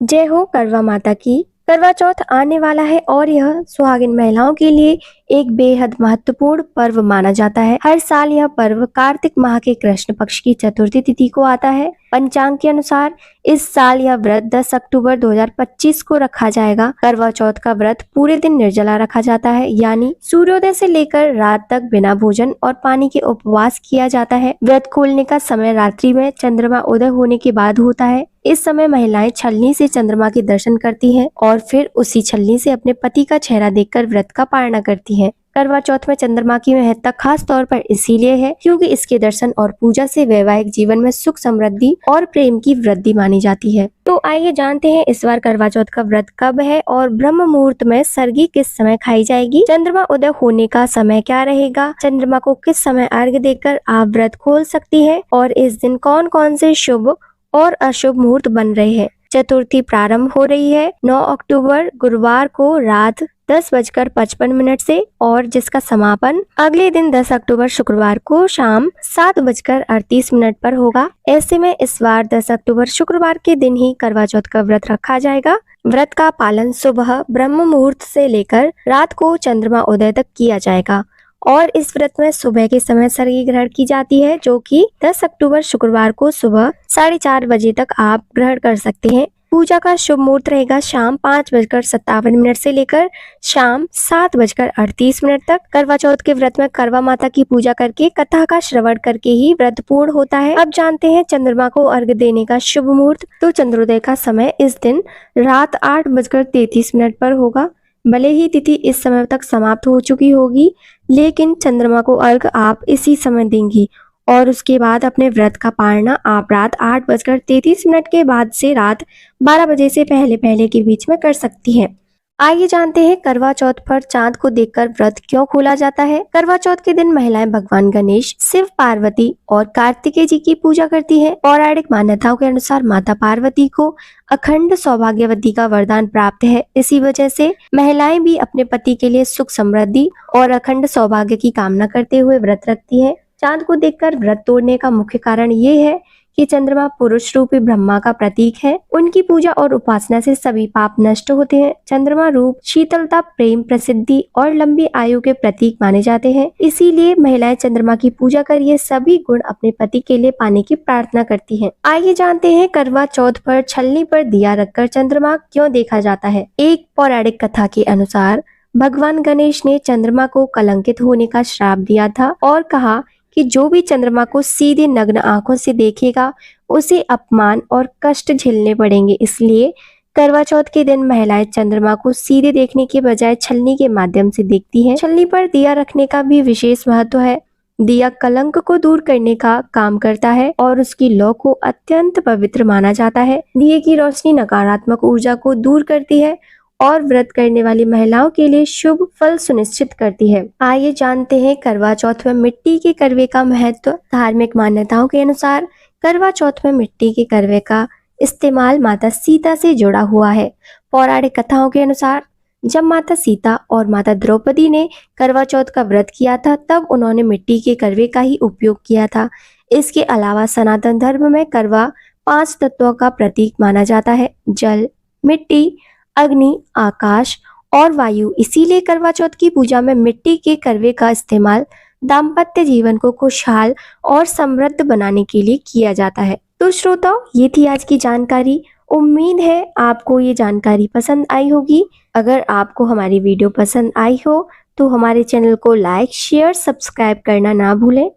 जय हो करवा माता की। करवा चौथ आने वाला है और यह सुहागिन महिलाओं के लिए एक बेहद महत्वपूर्ण पर्व माना जाता है। हर साल यह पर्व कार्तिक माह के कृष्ण पक्ष की चतुर्थी तिथि को आता है। पंचांग के अनुसार इस साल यह व्रत 10 अक्टूबर 2025 को रखा जाएगा। करवा चौथ का व्रत पूरे दिन निर्जला रखा जाता है, यानी सूर्योदय से लेकर रात तक बिना भोजन और पानी के उपवास किया जाता है। व्रत खोलने का समय रात्रि में चंद्रमा उदय होने के बाद होता है। इस समय महिलाएं छलनी से चंद्रमा के दर्शन करती हैं और फिर उसी छलनी से अपने पति का चेहरा देखकर व्रत का पालना करती हैं। करवा चौथ में चंद्रमा की महत्ता खास तौर पर इसीलिए है क्योंकि इसके दर्शन और पूजा से वैवाहिक जीवन में सुख समृद्धि और प्रेम की वृद्धि मानी जाती है। तो आइए जानते हैं इस बार करवा चौथ का व्रत कब है और ब्रह्म मुहूर्त में सरगी किस समय खाई जाएगी, चंद्रमा उदय होने का समय क्या रहेगा, चंद्रमा को किस समय अर्घ्य देकर आप व्रत खोल सकती है और इस दिन कौन कौन से शुभ और अशुभ मुहूर्त बन रहे हैं। चतुर्थी प्रारंभ हो रही है 9 अक्टूबर गुरुवार को रात 10:55 से और जिसका समापन अगले दिन 10 अक्टूबर शुक्रवार को शाम 7:38 पर होगा। ऐसे में इस बार 10 अक्टूबर शुक्रवार के दिन ही करवा चौथ का व्रत रखा जाएगा। व्रत का पालन सुबह ब्रह्म मुहूर्त से लेकर रात को चंद्रमा उदय तक किया जाएगा और इस व्रत में सुबह के समय सरगी ग्रहण की जाती है, जो कि 10 अक्टूबर शुक्रवार को सुबह 4:30 बजे तक आप ग्रहण कर सकते हैं। पूजा का शुभ मुहूर्त रहेगा शाम 5:57 से लेकर शाम 7:38 तक। करवा चौथ के व्रत में करवा माता की पूजा करके कथा का श्रवण करके ही व्रत पूर्ण होता है। अब जानते हैं चंद्रमा को अर्घ्य देने का शुभ मुहूर्त। तो चंद्रोदय का समय इस दिन रात 8:33 पर होगा। भले ही तिथि इस समय तक समाप्त हो चुकी होगी, लेकिन चंद्रमा को अर्घ आप इसी समय देंगी और उसके बाद अपने व्रत का पालना आप रात 8:33 के बाद से रात 12 बजे से पहले पहले के बीच में कर सकती हैं। आइए जानते हैं करवा चौथ पर चांद को देखकर व्रत क्यों खोला जाता है। करवा चौथ के दिन महिलाएं भगवान गणेश, शिव पार्वती और कार्तिकेय जी की पूजा करती हैं। पौराणिक मान्यताओं के अनुसार माता पार्वती को अखंड सौभाग्यवती का वरदान प्राप्त है। इसी वजह से महिलाएं भी अपने पति के लिए सुख समृद्धि और अखंड सौभाग्य की कामना करते हुए व्रत रखती हैं। चांद को देखकर व्रत तोड़ने का मुख्य कारण ये है कि चंद्रमा पुरुष रूपी ब्रह्मा का प्रतीक है। उनकी पूजा और उपासना से सभी पाप नष्ट होते हैं। चंद्रमा रूप शीतलता, प्रेम, प्रसिद्धि और लंबी आयु के प्रतीक माने जाते हैं। इसीलिए महिलाएं चंद्रमा की पूजा कर ये सभी गुण अपने पति के लिए पाने की प्रार्थना करती हैं। आइए जानते हैं करवा चौथ पर छलनी पर दिया रखकर चंद्रमा क्यों देखा जाता है। एक पौराणिक कथा के अनुसार भगवान गणेश ने चंद्रमा को कलंकित होने का श्राप दिया था और कहा कि जो भी चंद्रमा को सीधे नग्न आंखों से देखेगा उसे अपमान और कष्ट झेलने पड़ेंगे। इसलिए करवा चौथ के दिन महिलाएं चंद्रमा को सीधे देखने के बजाय छलनी के माध्यम से देखती हैं। छलनी पर दिया रखने का भी विशेष महत्व है। दिया कलंक को दूर करने का काम करता है और उसकी लौ को अत्यंत पवित्र माना जाता है। दिए की रोशनी नकारात्मक ऊर्जा को दूर करती है और व्रत करने वाली महिलाओं के लिए शुभ फल सुनिश्चित करती है। आइए जानते हैं करवा चौथ में मिट्टी के करवे का महत्व। धार्मिक मान्यताओं के अनुसार करवा चौथ में मिट्टी के करवे का इस्तेमाल माता सीता से जुड़ा हुआ है। पौराणिक कथाओं के अनुसार जब माता सीता और माता द्रौपदी ने करवा चौथ का व्रत किया था, तब उन्होंने मिट्टी के करवे का ही उपयोग किया था। इसके अलावा सनातन धर्म में करवा 5 तत्वों का प्रतीक माना जाता है: जल, मिट्टी, अग्नि, आकाश और वायु। इसीलिए करवा चौथ की पूजा में मिट्टी के करवे का इस्तेमाल दाम्पत्य जीवन को खुशहाल और समृद्ध बनाने के लिए किया जाता है। तो श्रोताओ, ये थी आज की जानकारी। उम्मीद है आपको ये जानकारी पसंद आई होगी। अगर आपको हमारी वीडियो पसंद आई हो तो हमारे चैनल को लाइक, शेयर, सब्सक्राइब करना ना भूलें।